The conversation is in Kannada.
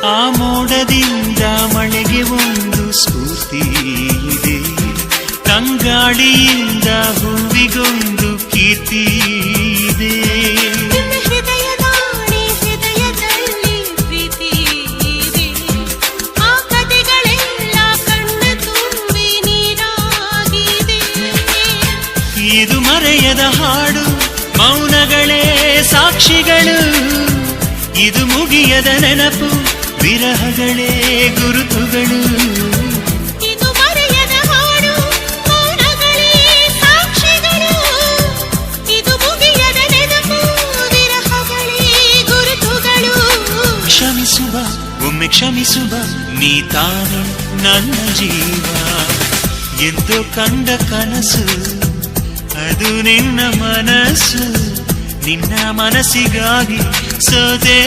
ಆ ಮೋಡದಿಂದ ಮಳೆಗೆ ಒಂದು ಸ್ಫೂರ್ತಿ ಇದೆ, ತಂಗಾಳಿಯಿಂದ ಹೂವಿಗೊಂದು ಕೀರ್ತಿ ಇದೆ. ಹೃದಯದಲ್ಲಿ ಪ್ರೀತಿ ಇದೆ, ಆ ಕಥೆಗಳೆಲ್ಲ ಕಣ್ಣ ತುಂಬಿ ನೀರಾಗಿದೆ. ಇದು ಮರೆಯದ ಹಾಡು, ಮೌನಗಳೇ ಸಾಕ್ಷಿಗಳು. ಇದು ಮುಗಿಯದ ನೆನಪು, ವಿರಹಗಳೇ ಗುರುತುಗಳು. ಇದು ಮರೆಯದ ಹಾಡು, ಮೌನಗಳೇ ಸಾಕ್ಷಿಗಳು. ಇದು ಮುಗಿಯದ ನೆನಪು, ವಿರಹಗಳೇ ಗುರುತುಗಳು. ಕ್ಷಮಿಸುವ, ಒಮ್ಮೆ ಕ್ಷಮಿಸುವ, ನೀ ತಾನೆ ನನ್ನ ಜೀವ. ಎಂದು ಕಂಡ ಕನಸು ಅದು ನಿನ್ನ ಮನಸ್ಸು, ನಿನ್ನ ಮನಸ್ಸಿಗಾಗಿ ಸೋದೆ.